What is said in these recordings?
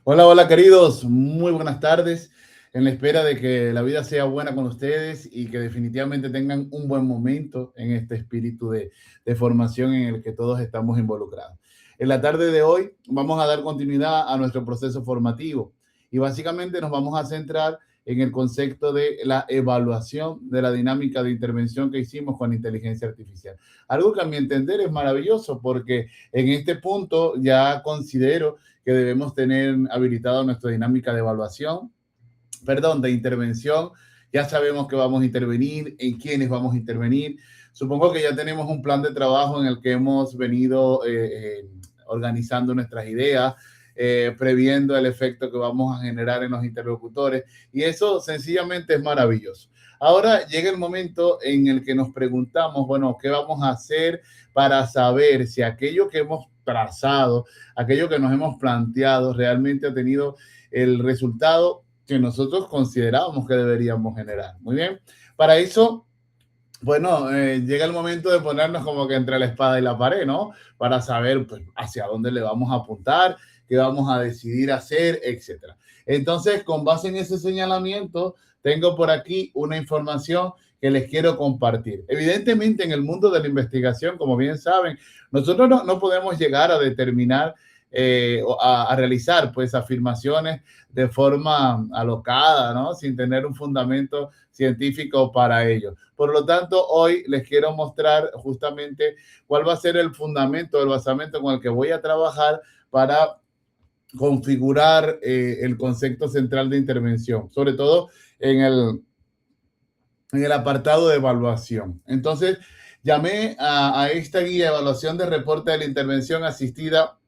Hola, hola queridos, muy buenas tardes. En la espera de que la vida sea buena con ustedes y que definitivamente tengan un buen momento en este espíritu de formación en el que todos estamos involucrados. En la tarde de hoy vamos a dar continuidad a nuestro proceso formativo y básicamente nos vamos a centrar en el concepto de la evaluación de la dinámica de intervención que hicimos con inteligencia artificial. Algo que a mi entender es maravilloso porque en este punto ya considero que debemos tener habilitado nuestra dinámica de evaluación, perdón, de intervención. Ya sabemos que vamos a intervenir, en quiénes vamos a intervenir. Supongo que ya tenemos un plan de trabajo en el que hemos venido organizando nuestras ideas, previendo el efecto que vamos a generar en los interlocutores, y eso sencillamente es maravilloso. Ahora llega el momento en el que nos preguntamos, bueno, ¿qué vamos a hacer para saber si aquello que hemos trazado, aquello que nos hemos planteado, realmente ha tenido el resultado que nosotros considerábamos que deberíamos generar? Muy bien, para eso, bueno, llega el momento de ponernos como que entre la espada y la pared, ¿no? Para saber pues, hacia dónde le vamos a apuntar, qué vamos a decidir hacer, etcétera. Entonces, con base en ese señalamiento, tengo por aquí una información que les quiero compartir. Evidentemente, en el mundo de la investigación, como bien saben, nosotros no podemos llegar a determinar a realizar pues afirmaciones de forma alocada, ¿no? Sin tener un fundamento científico para ello. Por lo tanto, hoy les quiero mostrar justamente cuál va a ser el fundamento, el basamento con el que voy a trabajar para configurar el concepto central de intervención, sobre todo en el apartado de evaluación. Entonces, llamé a esta guía de evaluación de reporte de la intervención asistida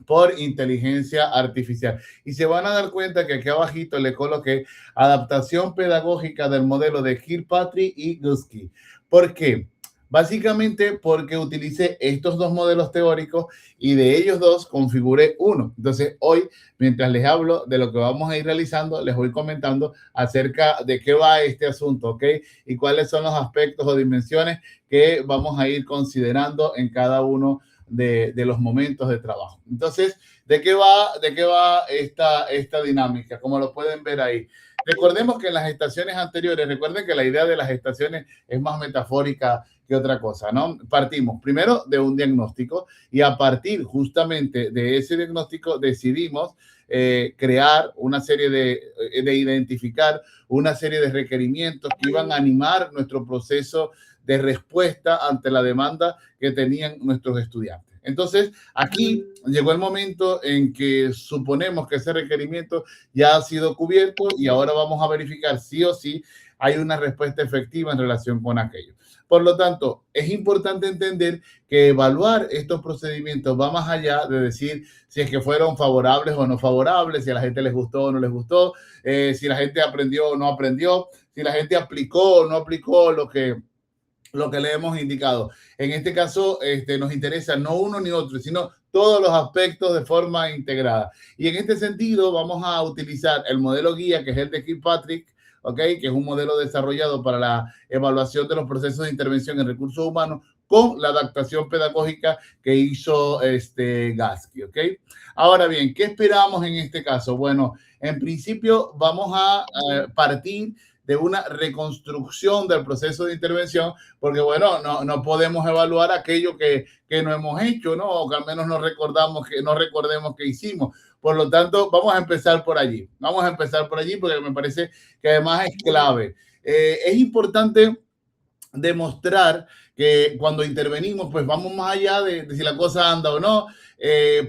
por inteligencia artificial. Y se van a dar cuenta que aquí abajito le coloqué adaptación pedagógica del modelo de Kirkpatrick y Guskey. ¿Por qué? Básicamente porque utilicé estos dos modelos teóricos y de ellos dos configuré uno. Entonces, hoy, mientras les hablo de lo que vamos a ir realizando, les voy comentando acerca de qué va este asunto, ¿ok? Y cuáles son los aspectos o dimensiones que vamos a ir considerando en cada uno de los momentos de trabajo. Entonces, ¿de qué va esta dinámica? Como lo pueden ver ahí. Recordemos que en las estaciones anteriores, recuerden que la idea de las estaciones es más metafórica que otra cosa, ¿no? Partimos primero de un diagnóstico y a partir justamente de ese diagnóstico decidimos crear una serie de identificar una serie de requerimientos que iban a animar nuestro proceso de respuesta ante la demanda que tenían nuestros estudiantes. Entonces, aquí llegó el momento en que suponemos que ese requerimiento ya ha sido cubierto y ahora vamos a verificar sí o sí hay una respuesta efectiva en relación con aquello. Por lo tanto, es importante entender que evaluar estos procedimientos va más allá de decir si es que fueron favorables o no favorables, si a la gente les gustó o no les gustó, si la gente aprendió o no aprendió, si la gente aplicó o no aplicó lo que le hemos indicado. En este caso, nos interesa no uno ni otro, sino todos los aspectos de forma integrada. Y en este sentido, vamos a utilizar el modelo guía, que es el de Kirkpatrick, ¿ok? Que es un modelo desarrollado para la evaluación de los procesos de intervención en recursos humanos con la adaptación pedagógica que hizo Gatsky, ¿ok? Ahora bien, ¿qué esperamos en este caso? Bueno, en principio vamos a partir de una reconstrucción del proceso de intervención, porque bueno, no podemos evaluar aquello que no hemos hecho, ¿no? O que al menos no recordemos que hicimos. Por lo tanto, vamos a empezar por allí. Vamos a empezar por allí porque me parece que además es clave. Es importante demostrar que cuando intervenimos, pues vamos más allá de si la cosa anda o no,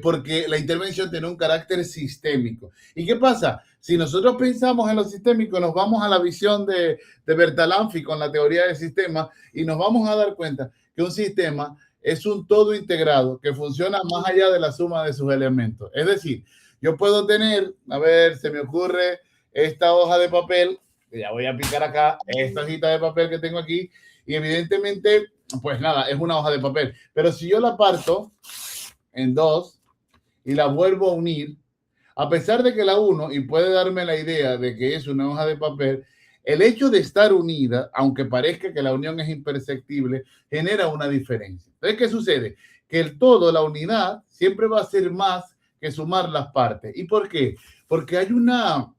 porque la intervención tiene un carácter sistémico. ¿Y qué pasa? Si nosotros pensamos en lo sistémico, nos vamos a la visión de Bertalanffy con la teoría del sistema y nos vamos a dar cuenta que un sistema es un todo integrado que funciona más allá de la suma de sus elementos. Es decir, yo puedo tener, a ver, se me ocurre esta hoja de papel, que ya voy a picar acá, esta hojita de papel que tengo aquí, y evidentemente, pues nada, es una hoja de papel. Pero si yo la parto en dos y la vuelvo a unir, a pesar de que la uno y puede darme la idea de que es una hoja de papel, el hecho de estar unida, aunque parezca que la unión es imperceptible, genera una diferencia. Entonces, ¿qué sucede? Que el todo, la unidad, siempre va a ser más que sumar las partes. ¿Y por qué? Porque hay una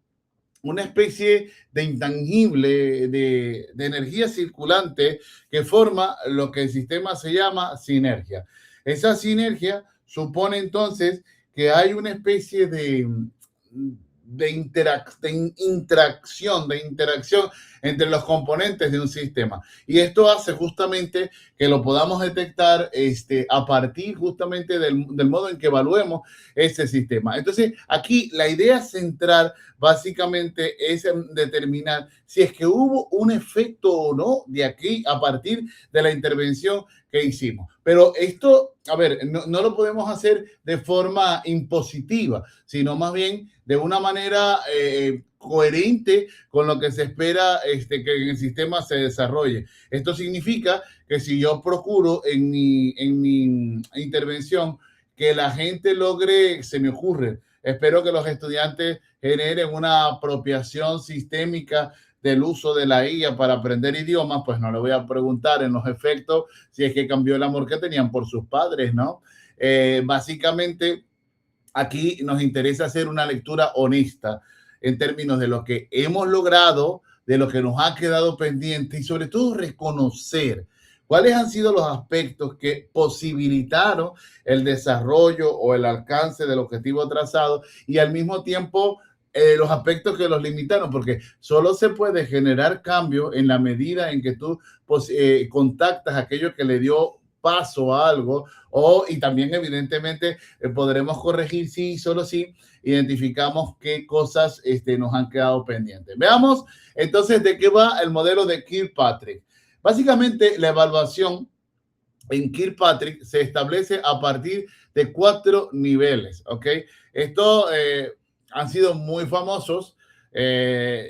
especie de intangible, de energía circulante que forma lo que el sistema se llama sinergia. Esa sinergia supone entonces que hay una especie de interacción entre los componentes de un sistema. Y esto hace justamente que lo podamos detectar a partir justamente del modo en que evaluemos ese sistema. Entonces, aquí la idea central básicamente es determinar si es que hubo un efecto o no de aquí a partir de la intervención que hicimos. Pero esto, a ver, no lo podemos hacer de forma impositiva, sino más bien de una manera coherente con lo que se espera que en el sistema se desarrolle. Esto significa que si yo procuro en mi intervención que la gente logre, se me ocurre, espero que los estudiantes generen una apropiación sistémica del uso de la IA para aprender idiomas, pues no le voy a preguntar en los efectos si es que cambió el amor que tenían por sus padres, ¿no? Básicamente, aquí nos interesa hacer una lectura honesta en términos de lo que hemos logrado, de lo que nos ha quedado pendiente y sobre todo reconocer cuáles han sido los aspectos que posibilitaron el desarrollo o el alcance del objetivo trazado y al mismo tiempo los aspectos que los limitaron, porque solo se puede generar cambio en la medida en que tú contactas aquello que le dio paso a algo y también evidentemente podremos corregir si solo si identificamos qué cosas nos han quedado pendientes. Veamos entonces de qué va el modelo de Kirkpatrick. Básicamente la evaluación en Kirkpatrick se establece a partir de 4 niveles, ¿ok? Esto han sido muy famosos.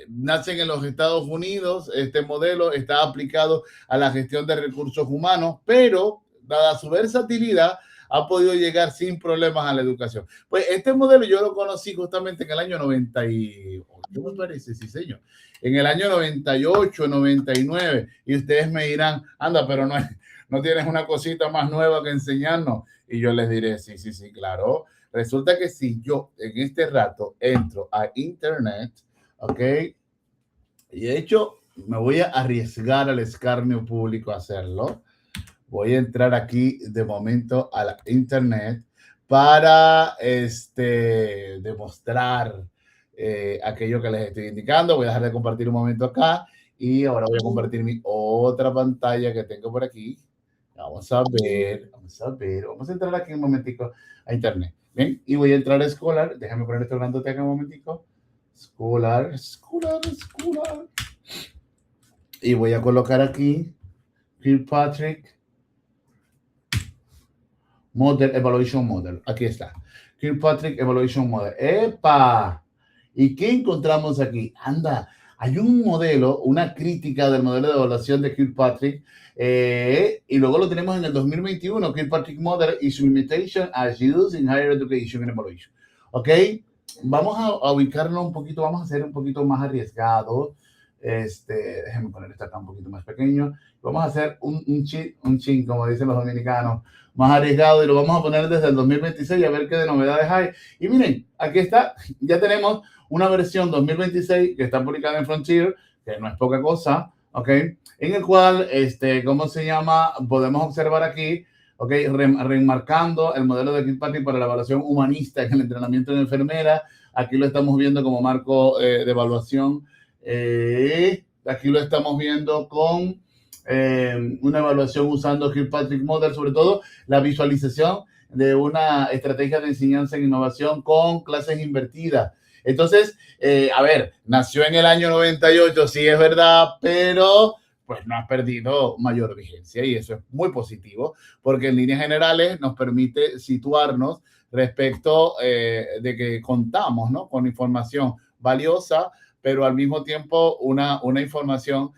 Nacen en los Estados Unidos. Este modelo está aplicado a la gestión de recursos humanos, pero dada su versatilidad, ha podido llegar sin problemas a la educación. Pues este modelo yo lo conocí justamente en el año 98, me parece, sí señor, en el año 98, 99, y ustedes me dirán, anda, pero no tienes una cosita más nueva que enseñarnos, y yo les diré, sí, claro. Resulta que si yo en este rato entro a internet, ok, y de hecho me voy a arriesgar al escarnio público a hacerlo. Voy a entrar aquí de momento a la internet para demostrar aquello que les estoy indicando. Voy a dejar de compartir un momento acá y ahora voy a compartir mi otra pantalla que tengo por aquí. Vamos a ver. Vamos a entrar aquí un momentico a internet. Bien, y voy a entrar a Scholar. Déjame poner esto grandote acá un momentico. Scholar. Y voy a colocar aquí Kirkpatrick Evaluation Model. Aquí está. Kirkpatrick Evaluation Model. ¡Epa! ¿Y qué encontramos aquí? Anda, hay un modelo, una crítica del modelo de evaluación de Kirkpatrick, y luego lo tenemos en el 2021, Kirkpatrick Model is limitation as used in higher education and evaluation. ¿Ok? Vamos a ubicarnos un poquito, vamos a ser un poquito más arriesgados. Déjenme poner esto acá un poquito más pequeño. Vamos a hacer un chin, como dicen los dominicanos, más arriesgado, y lo vamos a poner desde el 2026 a ver qué de novedades hay. Y miren, aquí está, ya tenemos una versión 2026 que está publicada en Frontier, que no es poca cosa, ¿ok? En el cual, ¿cómo se llama? Podemos observar aquí, ¿ok? Remarcando el modelo de Kirkpatrick para la evaluación humanista en el entrenamiento de enfermera. Aquí lo estamos viendo como marco de evaluación. Aquí lo estamos viendo con una evaluación usando Kirkpatrick Model, sobre todo la visualización de una estrategia de enseñanza e innovación con clases invertidas. Entonces, a ver, nació en el año 98, sí es verdad, pero pues no ha perdido mayor vigencia y eso es muy positivo porque en líneas generales nos permite situarnos respecto de que contamos, ¿no?, con información valiosa, pero al mismo tiempo una información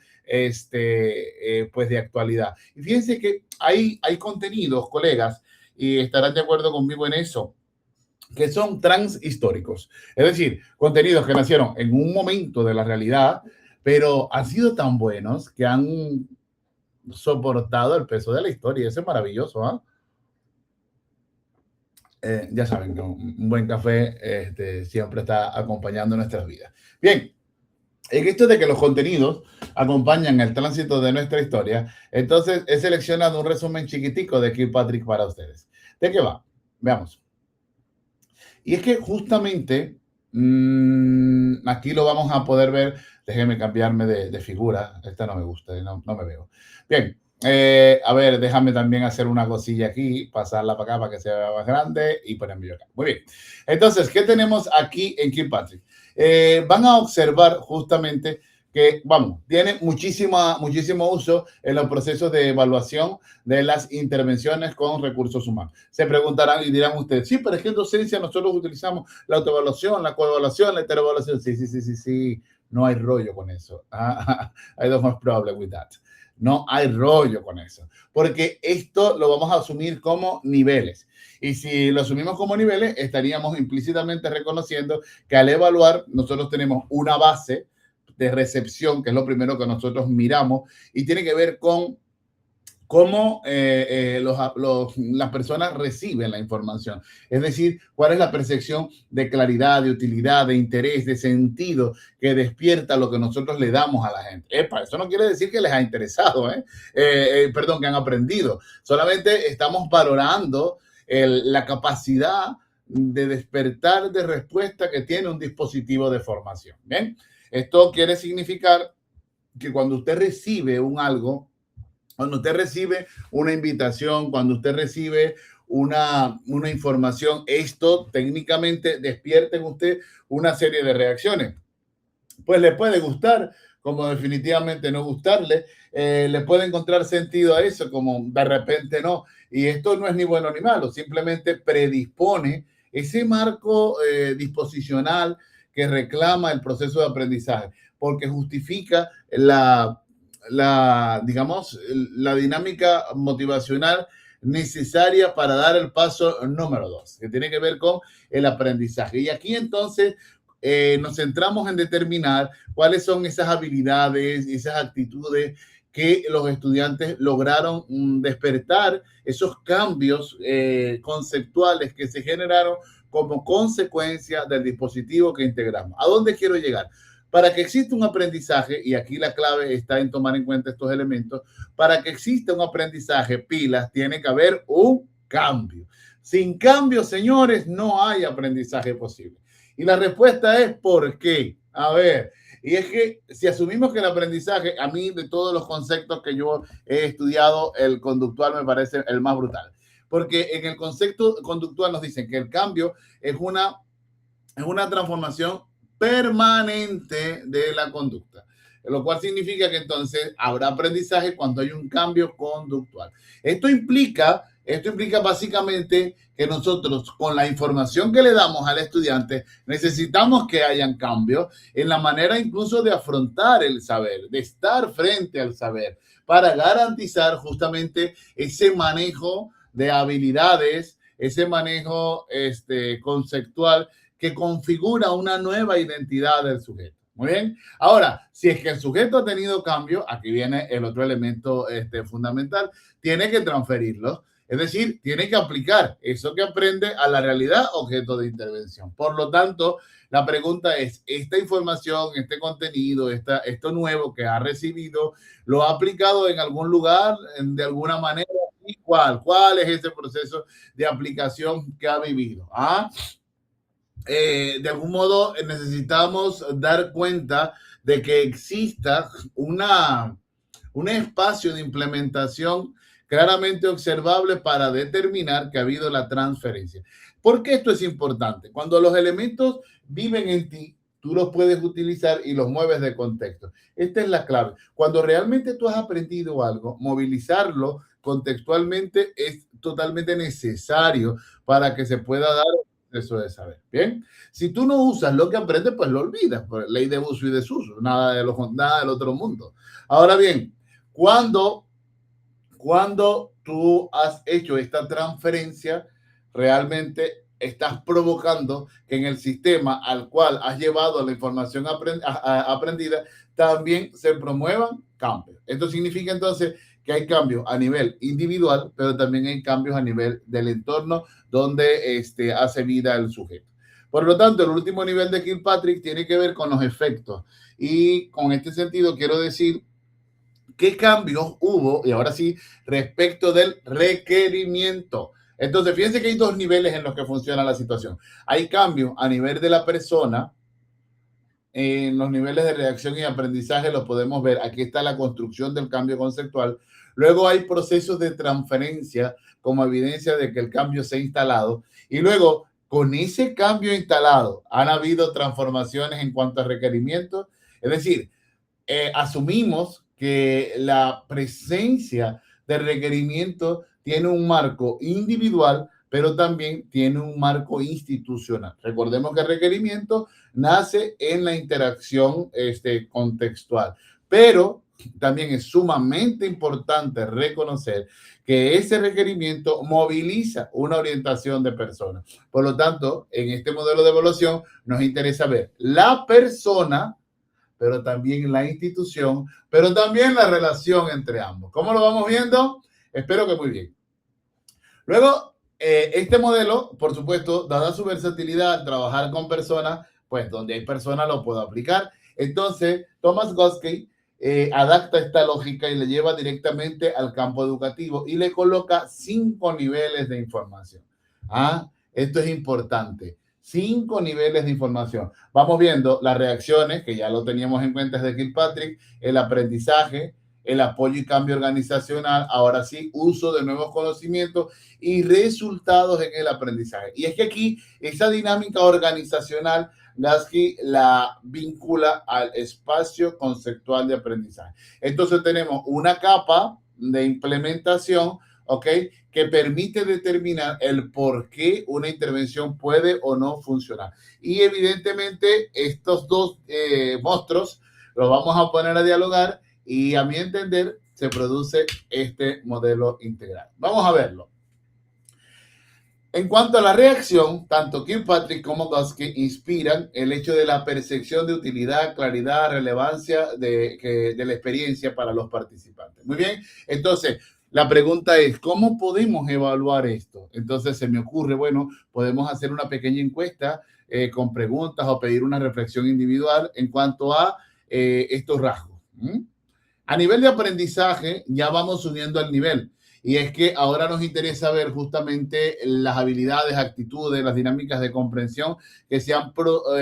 pues de actualidad. Y fíjense que hay contenidos, colegas, y estarán de acuerdo conmigo en eso, que son transhistóricos. Es decir, contenidos que nacieron en un momento de la realidad, pero han sido tan buenos que han soportado el peso de la historia. Eso es maravilloso, ¿eh? Ya saben que un buen café siempre está acompañando nuestras vidas. Bien, en esto de que los contenidos acompañan el tránsito de nuestra historia, entonces he seleccionado un resumen chiquitico de Kilpatrick para ustedes. ¿De qué va? Veamos. Y es que justamente aquí lo vamos a poder ver. Déjenme cambiarme de figura. Esta no me gusta, no me veo. Bien, a ver, déjame también hacer una cosilla aquí, pasarla para acá para que se vea más grande y ponerme yo acá. Muy bien. Entonces, ¿qué tenemos aquí en Kilpatrick? Van a observar justamente que, vamos, tiene muchísimo uso en los procesos de evaluación de las intervenciones con recursos humanos. Se preguntarán y dirán ustedes, sí, pero es que en docencia nosotros utilizamos la autoevaluación, la coevaluación, la interevaluación. Sí. No hay rollo con eso. I don't have problem with that. No hay rollo con eso. Porque esto lo vamos a asumir como niveles. Y si lo asumimos como niveles, estaríamos implícitamente reconociendo que al evaluar nosotros tenemos una base de recepción, que es lo primero que nosotros miramos, y tiene que ver con cómo las personas reciben la información. Es decir, cuál es la percepción de claridad, de utilidad, de interés, de sentido que despierta lo que nosotros le damos a la gente. Eso no quiere decir que les ha interesado, perdón, que han aprendido. Solamente estamos valorando la capacidad de despertar de respuesta que tiene un dispositivo de formación. ¿Bien? Esto quiere significar que cuando usted recibe un algo, cuando usted recibe una invitación, cuando usted recibe una información, esto técnicamente despierta en usted una serie de reacciones. Pues le puede gustar, como definitivamente no gustarle, le puede encontrar sentido a eso, como de repente no. Y esto no es ni bueno ni malo, simplemente predispone ese marco disposicional que reclama el proceso de aprendizaje, porque justifica digamos, la dinámica motivacional necesaria para dar el paso número 2, que tiene que ver con el aprendizaje. Y aquí entonces nos centramos en determinar cuáles son esas habilidades, esas actitudes que los estudiantes lograron despertar, esos cambios conceptuales que se generaron como consecuencia del dispositivo que integramos. ¿A dónde quiero llegar? Para que exista un aprendizaje, y aquí la clave está en tomar en cuenta estos elementos, para que exista un aprendizaje, pilas, tiene que haber un cambio. Sin cambio, señores, no hay aprendizaje posible. Y la respuesta es ¿por qué? A ver, y es que si asumimos que el aprendizaje, a mí de todos los conceptos que yo he estudiado, el conductual me parece el más brutal. Porque en el concepto conductual nos dicen que el cambio es una transformación permanente de la conducta, lo cual significa que entonces habrá aprendizaje cuando hay un cambio conductual. Esto implica básicamente que nosotros, con la información que le damos al estudiante, necesitamos que hayan cambios en la manera incluso de afrontar el saber, de estar frente al saber, para garantizar justamente ese manejo de habilidades, ese manejo conceptual que configura una nueva identidad del sujeto. Muy bien. Ahora, si es que el sujeto ha tenido cambio, aquí viene el otro elemento fundamental, tiene que transferirlo. Es decir, tiene que aplicar eso que aprende a la realidad objeto de intervención. Por lo tanto, la pregunta es, ¿esta información, este contenido, esto nuevo que ha recibido, lo ha aplicado en algún lugar, de alguna manera? ¿Y cuál? ¿Cuál es ese proceso de aplicación que ha vivido? De algún modo necesitamos dar cuenta de que exista un espacio de implementación claramente observable para determinar que ha habido la transferencia. ¿Por qué esto es importante? Cuando los elementos viven en ti, tú los puedes utilizar y los mueves de contexto. Esta es la clave. Cuando realmente tú has aprendido algo, movilizarlo contextualmente es totalmente necesario para que se pueda dar eso de saber. Bien, si tú no usas lo que aprendes, pues lo olvidas, por ley de uso y desuso, nada del otro mundo. Ahora bien, cuando tú has hecho esta transferencia, realmente estás provocando que en el sistema al cual has llevado la información aprendida también se promuevan cambios. Esto significa entonces que hay cambios a nivel individual, pero también hay cambios a nivel del entorno donde hace vida el sujeto. Por lo tanto, el último nivel de Kilpatrick tiene que ver con los efectos. Y con este sentido quiero decir qué cambios hubo, y ahora sí, respecto del requerimiento. Entonces, fíjense que hay dos niveles en los que funciona la situación. Hay cambios a nivel de la persona. En los niveles de reacción y aprendizaje los podemos ver. Aquí está la construcción del cambio conceptual. Luego hay procesos de transferencia como evidencia de que el cambio se ha instalado. Y luego, con ese cambio instalado, han habido transformaciones en cuanto a requerimientos. Es decir, asumimos que la presencia de requerimiento tiene un marco individual, pero también tiene un marco institucional. Recordemos que el requerimiento nace en la interacción contextual, pero también es sumamente importante reconocer que ese requerimiento moviliza una orientación de personas. Por lo tanto, en este modelo de evaluación nos interesa ver la persona, pero también la institución, pero también la relación entre ambos. ¿Cómo lo vamos viendo? Espero que muy bien. Luego, este modelo, por supuesto, dada su versatilidad al trabajar con personas, pues donde hay personas lo puedo aplicar. Entonces, Thomas Goskey adapta esta lógica y le lleva directamente al campo educativo y le coloca 5 niveles de información. Esto es importante. 5 niveles de información. Vamos viendo las reacciones, que ya lo teníamos en cuenta desde Kilpatrick, el aprendizaje, el apoyo y cambio organizacional, ahora sí, uso de nuevos conocimientos y resultados en el aprendizaje. Y es que aquí esa dinámica organizacional, Goskey la vincula al espacio conceptual de aprendizaje. Entonces tenemos una capa de implementación, ¿ok?, que permite determinar el por qué una intervención puede o no funcionar. Y evidentemente estos dos monstruos los vamos a poner a dialogar y a mi entender se produce este modelo integral. Vamos a verlo. En cuanto a la reacción, tanto Kilpatrick como Goskey inspiran el hecho de la percepción de utilidad, claridad, relevancia de la experiencia para los participantes. Muy bien, entonces la pregunta es, ¿cómo podemos evaluar esto? Entonces se me ocurre, bueno, podemos hacer una pequeña encuesta con preguntas o pedir una reflexión individual en cuanto a estos rasgos. A nivel de aprendizaje, ya vamos subiendo al nivel. Y es que ahora nos interesa ver justamente las habilidades, actitudes, las dinámicas de comprensión que se han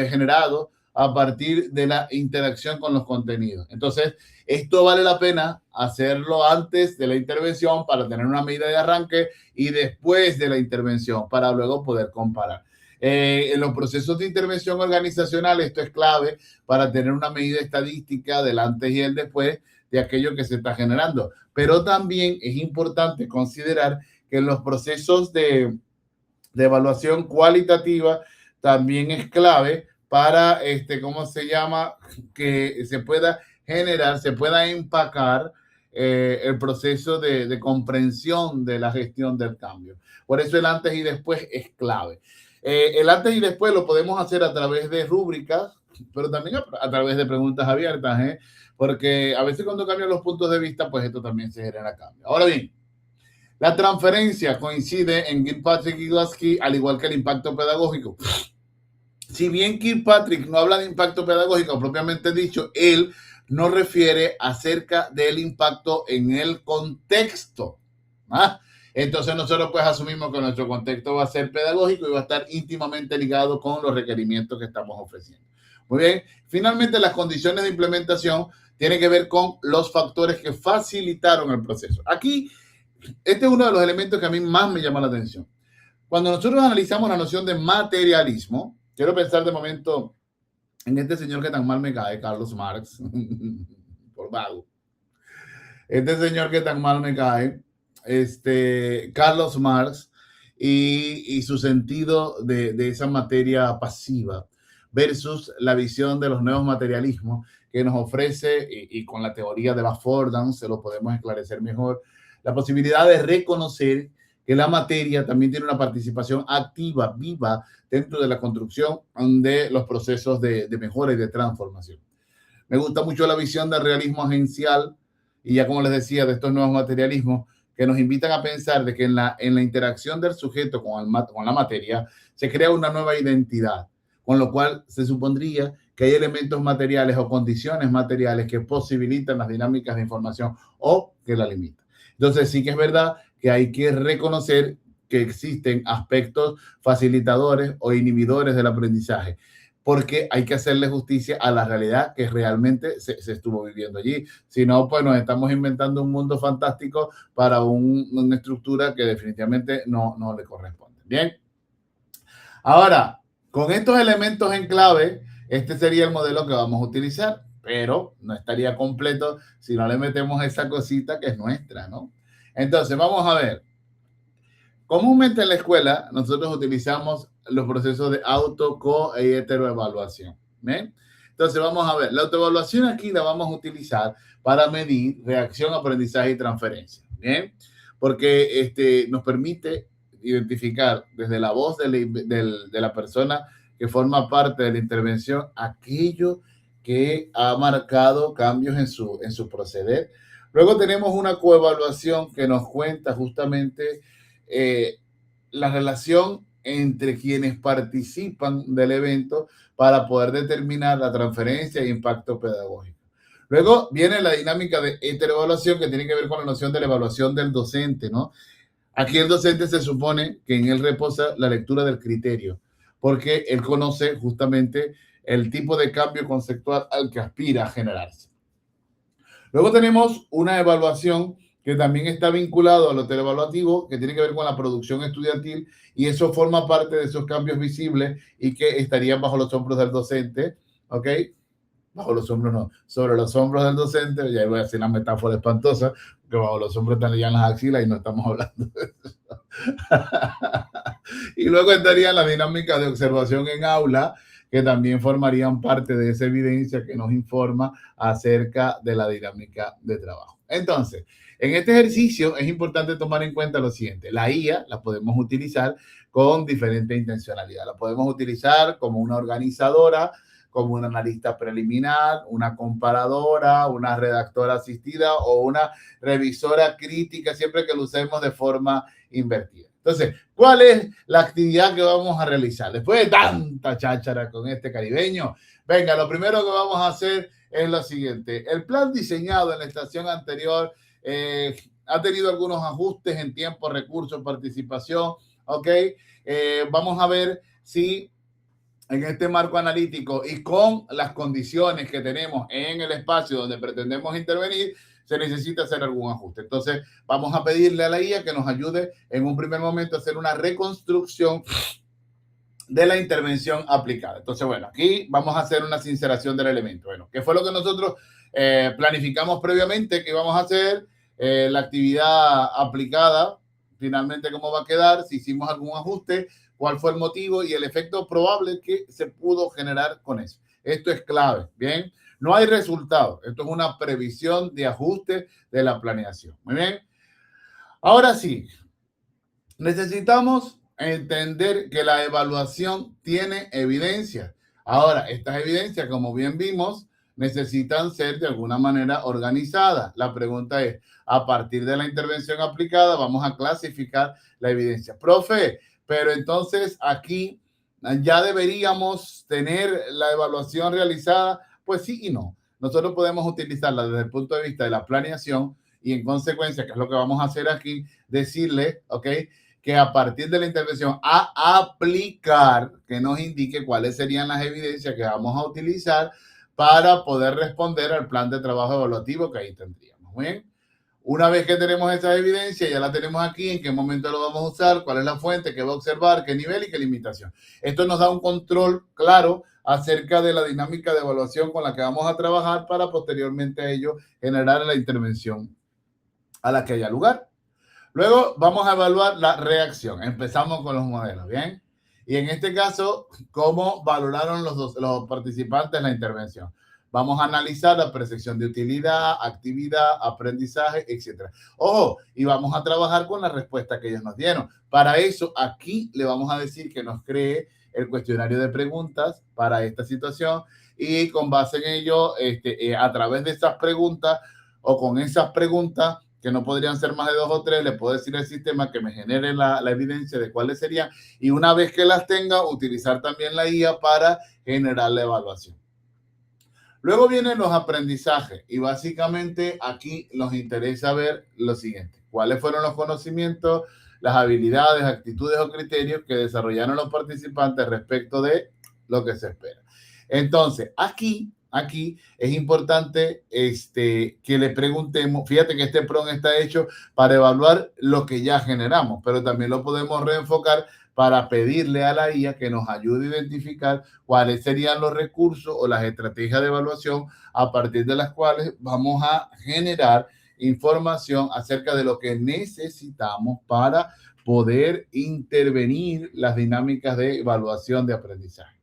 generado a partir de la interacción con los contenidos. Entonces, esto vale la pena hacerlo antes de la intervención para tener una medida de arranque y después de la intervención para luego poder comparar. En los procesos de intervención organizacional esto es clave para tener una medida estadística del antes y el después de aquello que se está generando. Pero también es importante considerar que en los procesos de evaluación cualitativa también es clave para, ¿cómo se llama?, que se pueda generar, se pueda empacar el proceso de comprensión de la gestión del cambio. Por eso el antes y después es clave. El antes y después lo podemos hacer a través de rúbricas, pero también a través de preguntas abiertas, porque a veces cuando cambian los puntos de vista, pues esto también se genera cambio. Ahora bien, la transferencia coincide en Kilpatrick y Goskey, al igual que el impacto pedagógico. Si bien Kilpatrick no habla de impacto pedagógico propiamente dicho, él no refiere acerca del impacto en el contexto. Entonces nosotros pues asumimos que nuestro contexto va a ser pedagógico y va a estar íntimamente ligado con los requerimientos que estamos ofreciendo. Muy bien, finalmente las condiciones de implementación tienen que ver con los factores que facilitaron el proceso. Aquí, este es uno de los elementos que a mí más me llama la atención. Cuando nosotros analizamos la noción de materialismo, quiero pensar de momento en este señor que tan mal me cae, Carlos Marx, por vago. Este señor que tan mal me cae, Carlos Marx, y su sentido de esa materia pasiva versus la visión de los nuevos materialismos que nos ofrece, y con la teoría de la affordance se lo podemos esclarecer mejor, la posibilidad de reconocer que la materia también tiene una participación activa, viva, dentro de la construcción de los procesos de mejora y de transformación. Me gusta mucho la visión del realismo agencial y ya como les decía, de estos nuevos materialismos que nos invitan a pensar de que en la interacción del sujeto con la materia se crea una nueva identidad, con lo cual se supondría que hay elementos materiales o condiciones materiales que posibilitan las dinámicas de información o que la limitan. Entonces sí que es verdad que hay que reconocer que existen aspectos facilitadores o inhibidores del aprendizaje, porque hay que hacerle justicia a la realidad que realmente se estuvo viviendo allí. Si no, pues nos estamos inventando un mundo fantástico para una estructura que definitivamente no le corresponde. Bien. Ahora, con estos elementos en clave, este sería el modelo que vamos a utilizar, pero no estaría completo si no le metemos esa cosita que es nuestra, ¿no? Entonces, vamos a ver. Comúnmente en la escuela nosotros utilizamos los procesos de auto, co y heteroevaluación. ¿Bien? Entonces vamos a ver, la autoevaluación aquí la vamos a utilizar para medir reacción, aprendizaje y transferencia. ¿Bien? Porque nos permite identificar desde la voz de la persona que forma parte de la intervención aquello que ha marcado cambios en su proceder. Luego tenemos una coevaluación que nos cuenta justamente la relación entre quienes participan del evento para poder determinar la transferencia e impacto pedagógico. Luego viene la dinámica de heteroevaluación que tiene que ver con la noción de la evaluación del docente, ¿no? Aquí el docente se supone que en él reposa la lectura del criterio, porque él conoce justamente el tipo de cambio conceptual al que aspira a generarse. Luego tenemos una evaluación que también está vinculado a lo televaluativo, que tiene que ver con la producción estudiantil, y eso forma parte de esos cambios visibles y que estarían bajo los hombros del docente, ¿ok? Bajo los hombros no, sobre los hombros del docente, ya voy a hacer una metáfora espantosa, que bajo los hombros estarían las axilas y no estamos hablando de eso. Y luego estaría la dinámica de observación en aula, que también formarían parte de esa evidencia que nos informa acerca de la dinámica de trabajo. Entonces, en este ejercicio es importante tomar en cuenta lo siguiente. La IA la podemos utilizar con diferente intencionalidad. La podemos utilizar como una organizadora, como una analista preliminar, una comparadora, una redactora asistida o una revisora crítica, siempre que lo usemos de forma invertida. Entonces, ¿cuál es la actividad que vamos a realizar? Después de tanta cháchara con este caribeño, venga, lo primero que vamos a hacer es lo siguiente. El plan diseñado en la estación anterior ha tenido algunos ajustes en tiempo, recursos, participación, ¿ok? Vamos a ver si en este marco analítico y con las condiciones que tenemos en el espacio donde pretendemos intervenir, se necesita hacer algún ajuste. Entonces, vamos a pedirle a la IA que nos ayude en un primer momento a hacer una reconstrucción de la intervención aplicada. Entonces, bueno, aquí vamos a hacer una sinceración del elemento. Bueno, ¿qué fue lo que nosotros planificamos previamente que íbamos a hacer? La actividad aplicada, finalmente cómo va a quedar, si hicimos algún ajuste, cuál fue el motivo y el efecto probable que se pudo generar con eso. Esto es clave, ¿bien? No hay resultado. Esto es una previsión de ajuste de la planeación. Muy bien. Ahora sí, necesitamos entender que la evaluación tiene evidencia. Ahora, estas evidencias, como bien vimos, necesitan ser de alguna manera organizadas. La pregunta es, a partir de la intervención aplicada, vamos a clasificar la evidencia. Profe, pero entonces aquí ya deberíamos tener la evaluación realizada. Pues sí y no. Nosotros podemos utilizarla desde el punto de vista de la planeación y en consecuencia, que es lo que vamos a hacer aquí, decirle, ¿ok?, que a partir de la intervención a aplicar, que nos indique cuáles serían las evidencias que vamos a utilizar para poder responder al plan de trabajo evaluativo que ahí tendríamos. Muy bien. Una vez que tenemos esa evidencia, ya la tenemos aquí, en qué momento lo vamos a usar, cuál es la fuente, qué va a observar, qué nivel y qué limitación. Esto nos da un control claro acerca de la dinámica de evaluación con la que vamos a trabajar para posteriormente a ello generar la intervención a la que haya lugar. Luego vamos a evaluar la reacción. Empezamos con los modelos, ¿bien? Y en este caso, ¿cómo valoraron los participantes la intervención? Vamos a analizar la percepción de utilidad, actividad, aprendizaje, etc. Ojo, y vamos a trabajar con la respuesta que ellos nos dieron. Para eso, aquí le vamos a decir que nos cree el cuestionario de preguntas para esta situación y con base en ello, a través de estas preguntas, o con esas preguntas, que no podrían ser más de 2 o 3, le puedo decir al sistema que me genere la evidencia de cuáles serían, y una vez que las tenga, utilizar también la IA para generar la evaluación. Luego vienen los aprendizajes y básicamente aquí nos interesa ver lo siguiente: cuáles fueron los conocimientos, las habilidades, actitudes o criterios que desarrollaron los participantes respecto de lo que se espera. Entonces, aquí es importante que le preguntemos. Fíjate que este PRON está hecho para evaluar lo que ya generamos, pero también lo podemos reenfocar para pedirle a la IA que nos ayude a identificar cuáles serían los recursos o las estrategias de evaluación a partir de las cuales vamos a generar información acerca de lo que necesitamos para poder intervenir las dinámicas de evaluación de aprendizaje.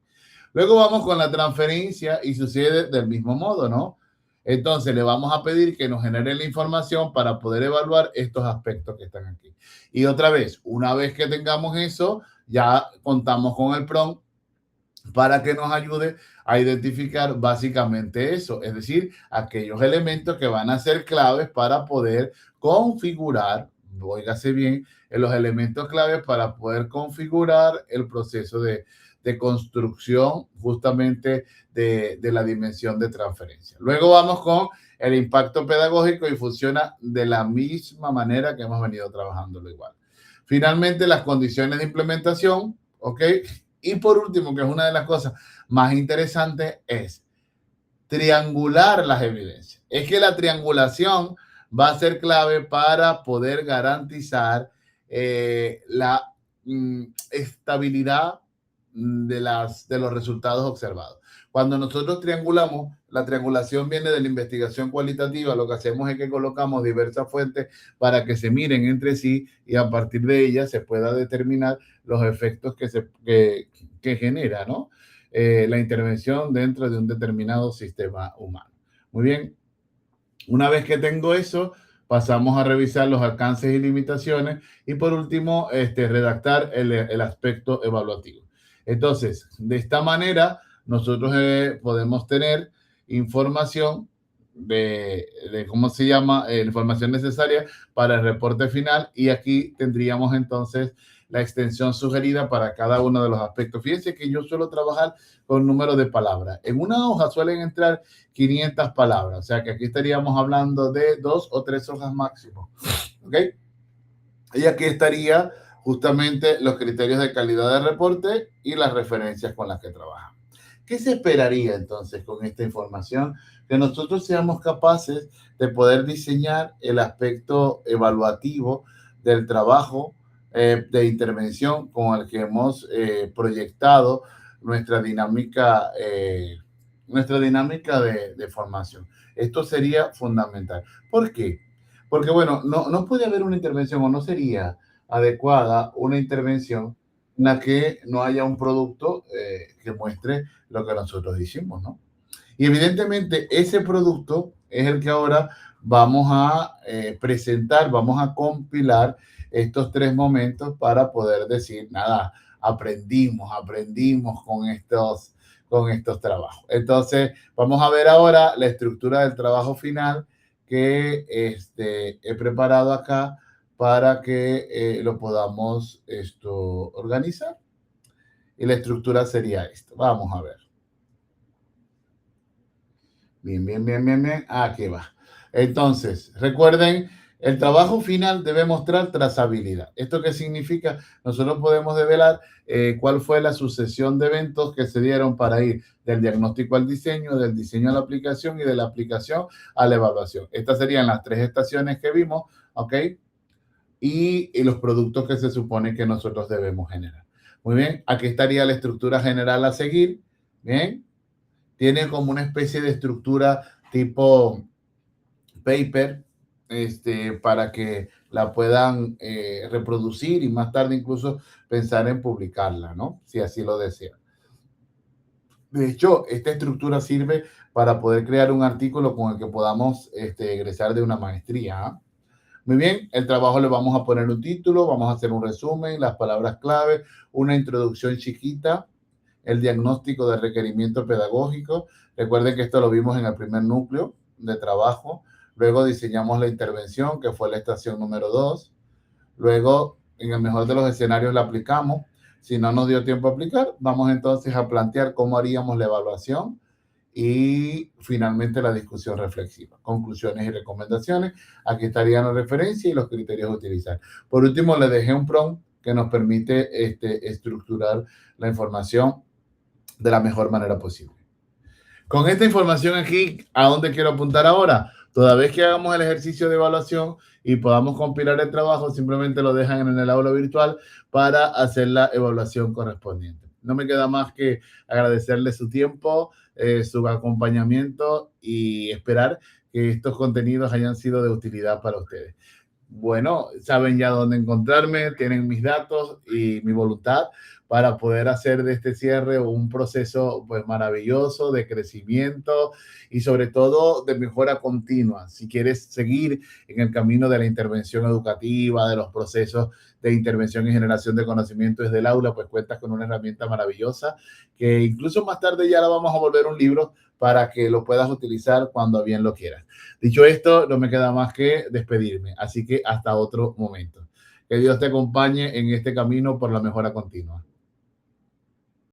Luego vamos con la transferencia y sucede del mismo modo, ¿no? Entonces le vamos a pedir que nos genere la información para poder evaluar estos aspectos que están aquí. Y otra vez, una vez que tengamos eso, ya contamos con el PROMPT para que nos ayude a identificar básicamente eso, es decir, aquellos elementos que van a ser claves para poder configurar, óigase bien, los elementos claves para poder configurar el proceso de construcción justamente de la dimensión de transferencia. Luego vamos con el impacto pedagógico y funciona de la misma manera que hemos venido trabajándolo igual. Finalmente, las condiciones de implementación, ¿ok? Y por último, que es una de las cosas más interesantes, es triangular las evidencias. Es que la triangulación va a ser clave para poder garantizar la estabilidad de los resultados observados. Cuando nosotros triangulamos, la triangulación viene de la investigación cualitativa. Lo que hacemos es que colocamos diversas fuentes para que se miren entre sí y a partir de ellas se pueda determinar los efectos que genera, ¿no? La intervención dentro de un determinado sistema humano. Muy bien. Una vez que tengo eso, pasamos a revisar los alcances y limitaciones y por último, redactar el aspecto evaluativo. Entonces, de esta manera, nosotros podemos tener información de ¿cómo se llama? Información necesaria para el reporte final, y aquí tendríamos entonces la extensión sugerida para cada uno de los aspectos. Fíjense que yo suelo trabajar con número de palabras. En una hoja suelen entrar 500 palabras, o sea que aquí estaríamos hablando de 2 o 3 hojas máximo, ¿ok? Y aquí estaría justamente los criterios de calidad de reporte y las referencias con las que trabajamos. ¿Qué se esperaría entonces con esta información? Que nosotros seamos capaces de poder diseñar el aspecto evaluativo del trabajo de intervención con el que hemos proyectado nuestra dinámica de formación. Esto sería fundamental. ¿Por qué? Porque, bueno, no puede haber una intervención o no sería adecuada una intervención en la que no haya un producto que muestre lo que nosotros hicimos, ¿no? Y evidentemente ese producto es el que ahora vamos a presentar, vamos a compilar estos 3 momentos para poder decir, nada, aprendimos con estos trabajos. Entonces, vamos a ver ahora la estructura del trabajo final que he preparado acá para que lo podamos organizar. Y la estructura sería esta. Vamos a ver. Bien. Aquí va. Entonces, recuerden, el trabajo final debe mostrar trazabilidad. ¿Esto qué significa? Nosotros podemos develar cuál fue la sucesión de eventos que se dieron para ir del diagnóstico al diseño, del diseño a la aplicación y de la aplicación a la evaluación. Estas serían las 3 estaciones que vimos, ¿ok? Y los productos que se supone que nosotros debemos generar. Muy bien, aquí estaría la estructura general a seguir. Bien, tiene como una especie de estructura tipo paper, para que la puedan reproducir y más tarde incluso pensar en publicarla, ¿no? Si así lo desean. De hecho, esta estructura sirve para poder crear un artículo con el que podamos egresar de una maestría, ¿eh? Muy bien, el trabajo le vamos a poner un título, vamos a hacer un resumen, las palabras clave, una introducción chiquita, el diagnóstico de requerimiento pedagógico. Recuerden que esto lo vimos en el primer núcleo de trabajo. Luego diseñamos la intervención, que fue la estación número 2. Luego, en el mejor de los escenarios, la aplicamos. Si no nos dio tiempo a aplicar, vamos entonces a plantear cómo haríamos la evaluación y finalmente la discusión reflexiva, conclusiones y recomendaciones. Aquí estarían las referencias y los criterios a utilizar. Por último, le dejé un prompt que nos permite estructurar la información de la mejor manera posible. Con esta información aquí, ¿a dónde quiero apuntar ahora? Toda vez que hagamos el ejercicio de evaluación y podamos compilar el trabajo, simplemente lo dejan en el aula virtual para hacer la evaluación correspondiente. No me queda más que agradecerle su tiempo, su acompañamiento y esperar que estos contenidos hayan sido de utilidad para ustedes. Bueno, saben ya dónde encontrarme, tienen mis datos y mi voluntad para poder hacer de este cierre un proceso pues maravilloso de crecimiento y sobre todo de mejora continua. Si quieres seguir en el camino de la intervención educativa, de los procesos de intervención y generación de conocimiento desde el aula, pues cuentas con una herramienta maravillosa que incluso más tarde ya la vamos a volver un libro para que lo puedas utilizar cuando bien lo quieras. Dicho esto, no me queda más que despedirme, así que hasta otro momento. Que Dios te acompañe en este camino por la mejora continua.